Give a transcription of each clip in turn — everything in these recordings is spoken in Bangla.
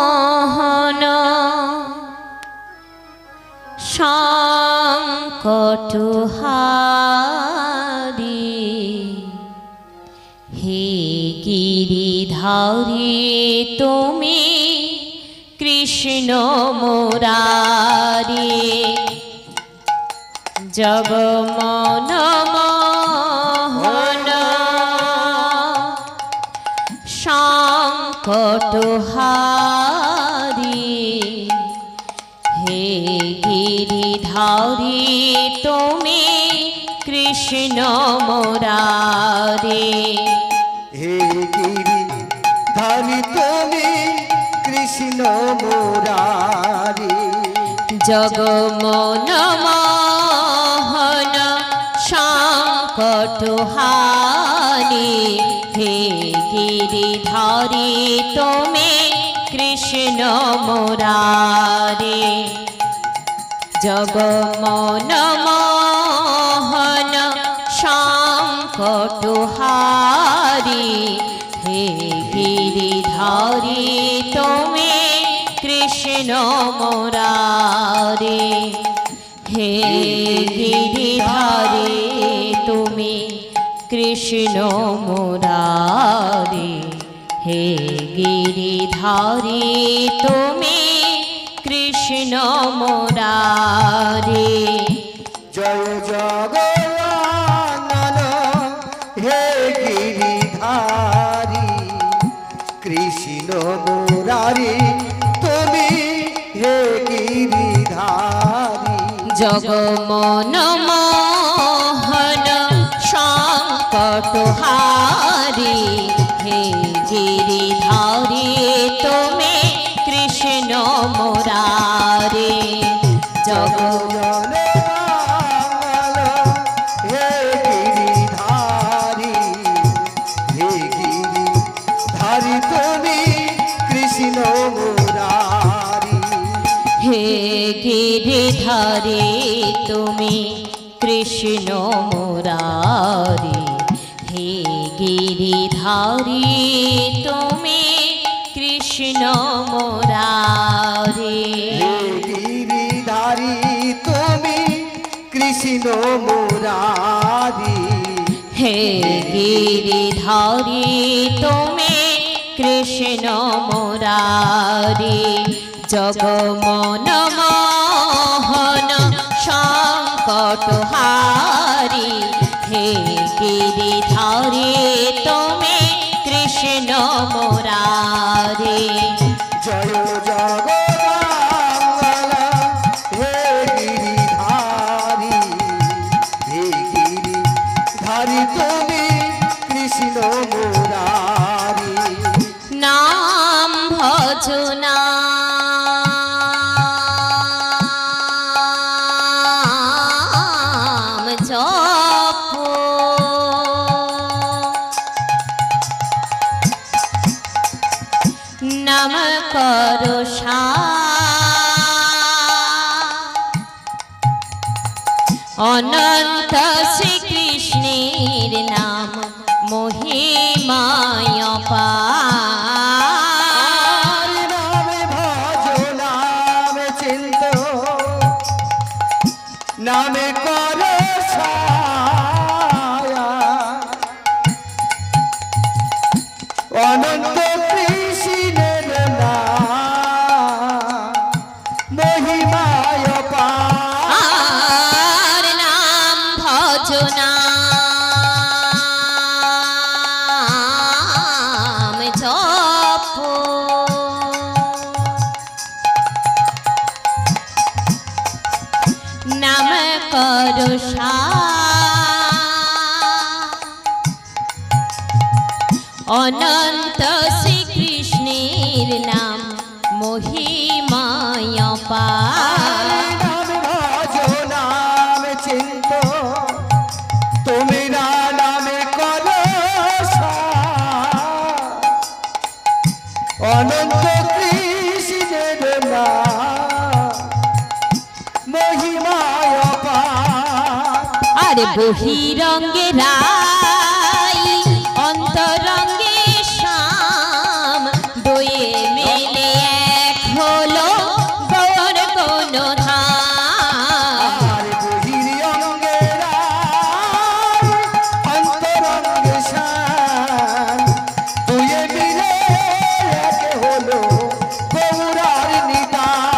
জগমনমোহন সংকটহারি হে গিরিধারী তুমি কৃষ্ণ মুরারি জগমনমোহন সংকটহারি হে গিরিধারী তুমি কৃষ্ণ মুরারি হে গিরিধারী তুমি কৃষ্ণ মুরারি জগমনমোহন সংকটহারি হে গিরিধারী তুমি কৃষ্ণ মুরারি জগমনমোহন সংকটহারি হে গিরিধারী তুমি কৃষ্ণ মুরারি হে গিরিধারী তুমি কৃষ্ণ মুরারি হে গিরিধারী তুমি কৃষ্ণ মুরারি জয় জগন্নাথ হে গিরিধারী কৃষ্ণ মুরারি তুমি হে গিরিধারী জগমনমোহন সংকটহারি হে গিরিধারী তুমি কৃষ্ণ মুরারি জগন্নাথ হে গিরিধারী হে গিরিধারী তুমি কৃষ্ণ মুরারি হে গিরিধারী তুমি কৃষ্ণ মুরারি হে গিরিধারী তুমি কৃষ্ণ মুরারি হে গিরিধারী তুমি কৃষ্ণ মুরারি হে গিরিধারী তুমি কৃষ্ণ মুরারি জগমনমোহন সংকটহারি হে গিরিধারী তুমি কৃষ্ণ মুরারি জয় জগন্নাথ হে গিরিধারী হে গিরিধারী তুমি কৃষ্ণ মুরারি নাম ভজনা নাম করো অনন্ত শ্রীকৃষ্ণের নাম মহিমায় অপার নামে ভজ নামে চিন্ত নামে করো ছায়া অনন্ত কৃষ্ণের নাম মহিমায় আর নাম ভজনা নাম করো অনন্ত শ্রীকৃষ্ণের নাম মহিমায় অপার নাম ভজ নাম চিন্ত তুমি না নামে করো অনন্ত কৃষ্ণের নাম মহিমায় অপার বহিরঙ্গে রাই অন্তরঙ্গে শ্যাম দুয়ে মিলে এক হলো গৌর কোন ধাম আর বহিরঙ্গে রাই অন্তরঙ্গে শ্যাম দুয়ে মিলে এক হলো গৌরার নিতাই।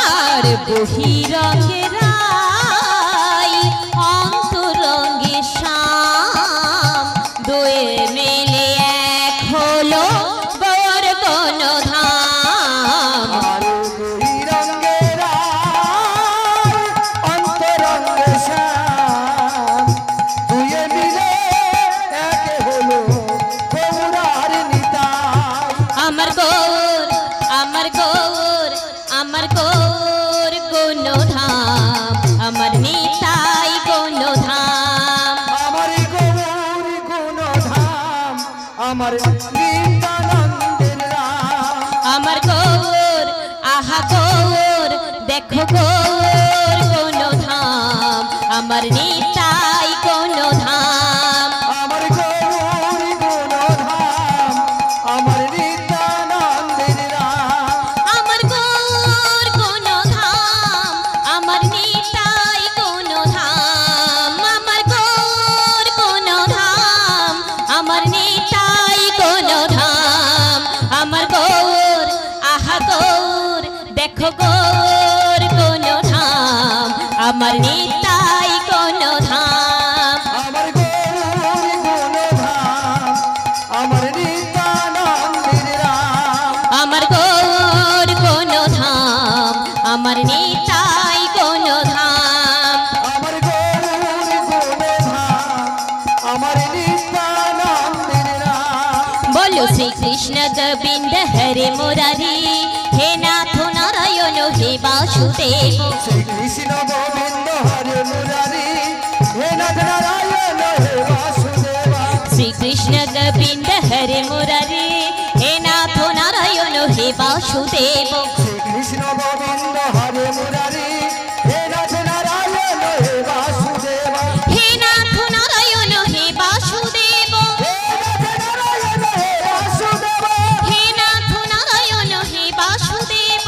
আর বহিরঙ্গে রাই অন্তরঙ্গে শ্যাম দুয়ে মিলে এক হলো গৌর কোন ধাম আর বহিরঙ্গে রাই অন্তরঙ্গে শ্যাম দুয়ে মিলে এক হলো গৌরার নিতাই। আমার গৌর আমার গৌর আমার গৌর কোন ধাম আমার নিতাই কোন ধাম আমার গৌর গুণ ধাম আমার নিত্যানন্দের রাম। আমার গৌর আহা গৌর দেখো গৌর কোন ধাম আমার নিতাই কোন ধাম আমার গৌর গুণ ধাম আমার নিত্যানন্দের রাম। আমার গৌর কোন ধাম আমার নিতাই কোন ধাম আমার গৌর কোন ধাম আমার নিতাই কোন ধাম আমার গৌর আহা গৌর দেখো গৌর কোন ধাম আমার নিতাই কোন ধাম আমার গৌর গুণ ধাম আমার নিত্যানন্দের রাম। আমার গৌর কোন ধাম আমার নিতাই কোন ধাম আমার গৌর গুণ ধাম আমার নিত্যানন্দের রাম। বলো শ্রীকৃষ্ণ গোবিন্দ হরে মুরারি হে নাথ নারায়ণ হে বাসুদেব শ্রীকৃষ্ণ গোবিন্দ হরে মুরারি হে নাথ নারায়ণ হে বাসুদেবা। শ্রীকৃষ্ণ গোবিন্দ হরে মুরারি হে নাথ নারায়ণ হে বাসুদেব শ্রীকৃষ্ণ গোবিন্দ হরে মুরারি হে নাথ নারায়ণ হে বাসুদেবা। হে নাথ নারায়ণ হে বাসুদেব হে নাথ নারায়ণ হে বাসুদেবা। হে নাথ নারায়ণ হে বাসুদেব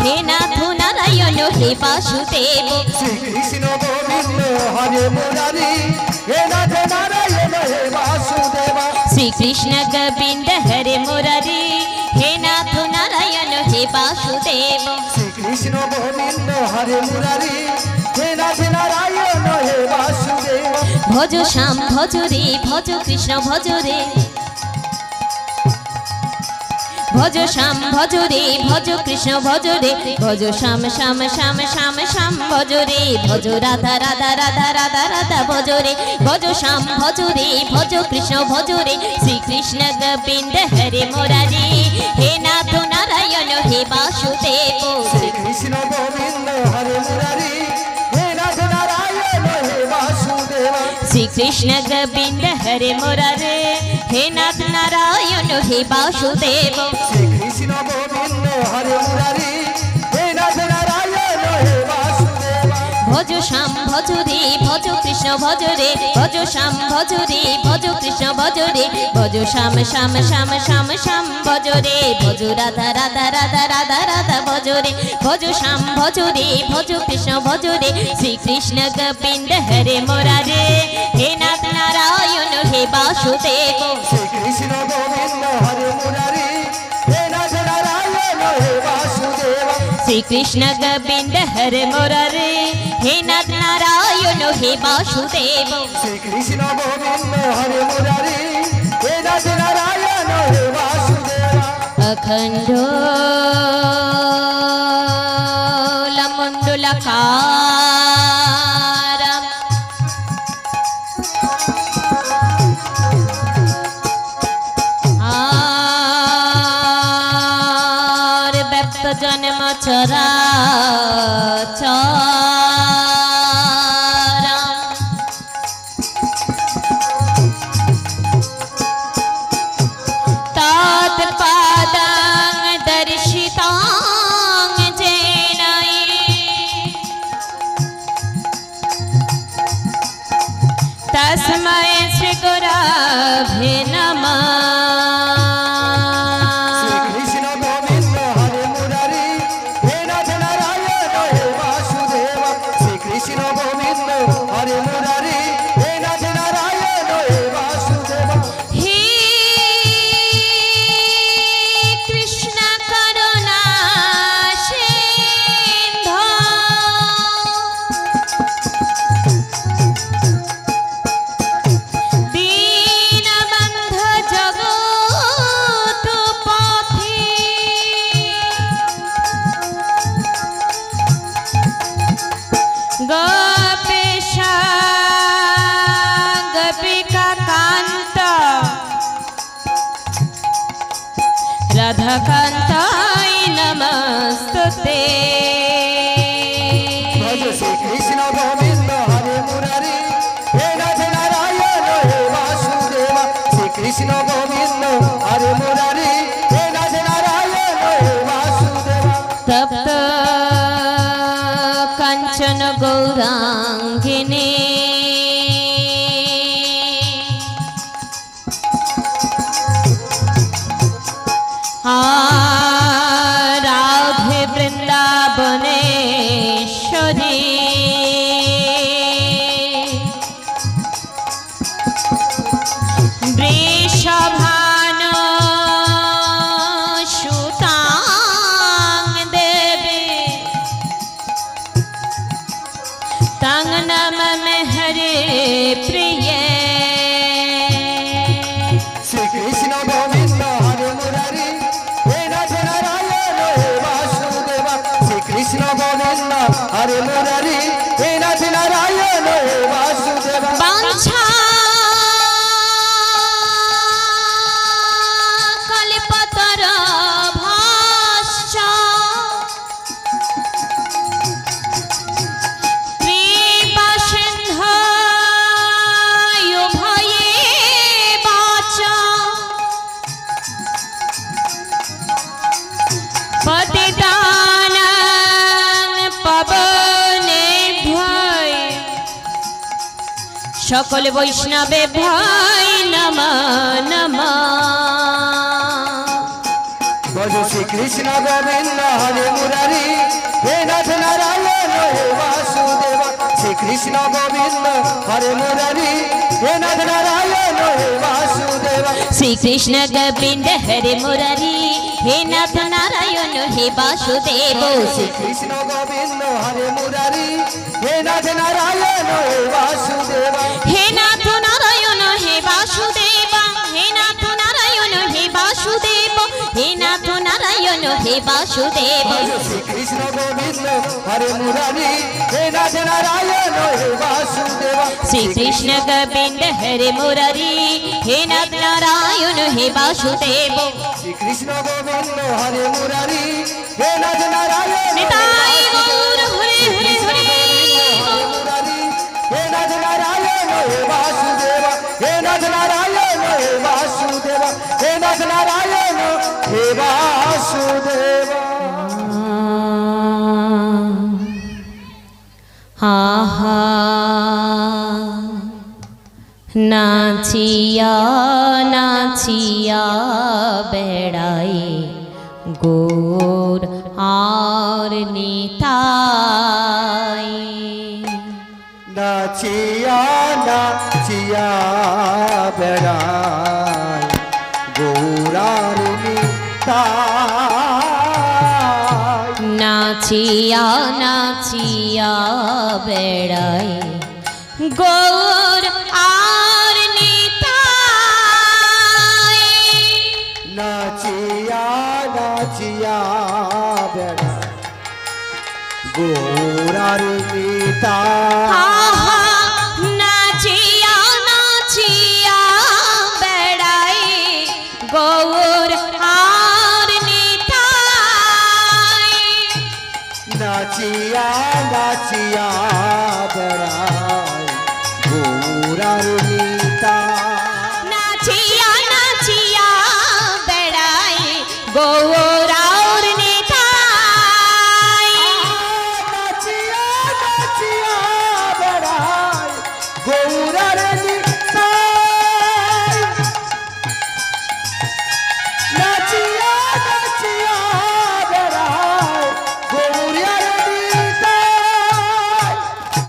হে নাথ নারায়ণ হে বাসুদেব শ্রীকৃষ্ণ গোবিন্দ হরে মুরারি হে নাথ নারায়ণ হে বাসুদেবা। শ্রীকৃষ্ণ গোবিন্দ হরে মুরারি হে নাথ নারায়ণ হে বাসুদেব শ্রীকৃষ্ণ গোবিন্দ হরে মুরারি হে নাথ নারায়ণ হে বাসুদেবা। ভজ শ্যাম ভজ রে ভজ কৃষ্ণ ভজ রে ভজ শ্যাম ভজ রে ভজ কৃষ্ণ ভজ রে ভজ শ্যাম শ্যাম শ্যাম শ্যাম শ্যাম ভজ রে ভজ রাধা রাধা রাধা রাধা রাধা ভজ রে ভজ শ্যাম ভজ রে ভজ কৃষ্ণ ভজ রে শ্রীকৃষ্ণ গোবিন্দ হরে মুরারি হে নাথ নারায়ণ হে বাসুদেব শ্রীকৃষ্ণ গোবিন্দ হরে মুরারি হে নাথ নারায়ণ হে বাসুদেবা। শ্রীকৃষ্ণ গোবিন্দ হরে মুরারে হে নাথ নারায়ণ হে বাসুদেব শ্রীকৃষ্ণ গোবিন্দ হরে মুরারি হে নাথ নারায়ণ হে বাসুদেবা। ভজ শ্যাম ভজ রে ভজ কৃষ্ণ ভজ রে ভজ শ্যাম ভজ রে ভজ কৃষ্ণ ভজ রে ভজ শ্যাম শ্যাম শ্যাম শ্যাম শ্যাম ভজ রে ভজ রাধা রাধা রাধা রাধা রাধা ভজ রে ভজ শ্যাম ভজ রে ভজ কৃষ্ণ ভজ রে শ্রীকৃষ্ণ গোবিন্দ হরে মুরারে হে নাথ নারায়ণ হে বাসুদেব শ্রীকৃষ্ণ গোবিন্দ হরে মুরারি হে নাথ নারায়ণ হে বাসুদেবা। শ্রীকৃষ্ণ গোবিন্দ হরে মুরারে হে নাথ নারায়ণ হে বাসুদেব শ্রীকৃষ্ণ গোবিন্দ হরে মুরারি হে নাথ নারায়ণ হে বাসুদেবা। অখণ্ড লমণ্ডলাকারম আর ব্যক্ত জন্ম চরাচরম তৎপদং দর্শিতাং যেনাই রাধে নমঃ শ্রীকৃষ্ণ গোবিন্দ হরে মুরারি হে নাথ নারায়ণ হে বাসুদেব শ্রীকৃষ্ণ গোবিন্দ হরে মুরারি হে নাথ নারায়ণ হে বাসুদেব হে কৃষ্ণ করুণা সিন্ধু দীনবন্ধু জগৎপথে গোপীশা গোপিকা কান্ত রাধাকান্তায় নমস্তুতে ভজ শ্রীকৃষ্ণ গোবিন্দ হরে মুরারি হে নাথ নারায়ণ হে বাসুদেব শ্রীকৃষ্ণ গোবিন্দ হরে মুরারি হে নাথ নারায়ণ হে বাসুদেব তপ্ত কাঞ্চন গৌরাঙ্গিনী রাধে বৃন্দাবনেশ্বরী বৃষভান সুতাং দেবী তং নমঃ হরে প্রিয় শ্রীকৃষ্ণ গোবিন্দ হরে মুরারি হে নাথ নারায়ণ হে বাসুদেব শ্রীকৃষ্ণ গোবিন্দ হরে মুরারি হে নাথ নারায়ণ হে বাসুদেব বাঞ্ছা কল্পতর ভাষ্য কৃপা সিন্ধু উভয়ে বাচ পতিতানাং পাবনেভ্যো সকল বৈষ্ণবে ভাই নমঃ নমঃ ভজ শ্রীকৃষ্ণ গোবিন্দ হরে মুরারি হে নাথ নারায়ণ হে বাসুদেব শ্রীকৃষ্ণ গোবিন্দ হরে মুরারি হে নাথ নারায়ণ হে বাসুদেব শ্রীকৃষ্ণ গোবিন্দ হরে মুরারি হে নাথ নারায়ণ হে বাসুদেব শ্রীকৃষ্ণ গোবিন্দ হরে মুরারি হে নাথ নারায়ণ হে বাসুদেব হে নাথ নারায়ণ হে বাসুদেব হে নাথ নারায়ণ হে বাসুদেব হে নাথ নারায়ণ হে বাসুদেব শ্রীকৃষ্ণ গোবিন্দ হরে মুরারি হে নাথ নারায়ণ হে বাসুদেব শ্রীকৃষ্ণ গোবিন্দ হরে মুরারি হে নাথ নারায়ণ হে বাসুদেব শ্রীকৃষ্ণ গোবিন্দ হরে মুরারি হে নাথ নারায়ণ নিতাই গৌর হরে হরে হরে মুরারি হে নাথ নারায়ণ হে বাসুদেব হে নাথ নারায়ণ হে বাসুদেব হে নাথ নারায়ণ হে বাসুদেব হা হা নাচিয়া নাচিয়া বেড়াই গোর আর নিতাই নাচিয়া নাচিয়া বেড়ায় গৌরার নিতাই নাচিয়া নাচিয়া বেড়াই গৌর আর নিতাই নাচিয়া নাচিয়া বেড়ায় গৌরার নিতাই আহা নাচিয়া নাচিয়া বেড়াই গৌর আর নিতাই নাচিয়া নাচিয়া বেড়ায় গৌরার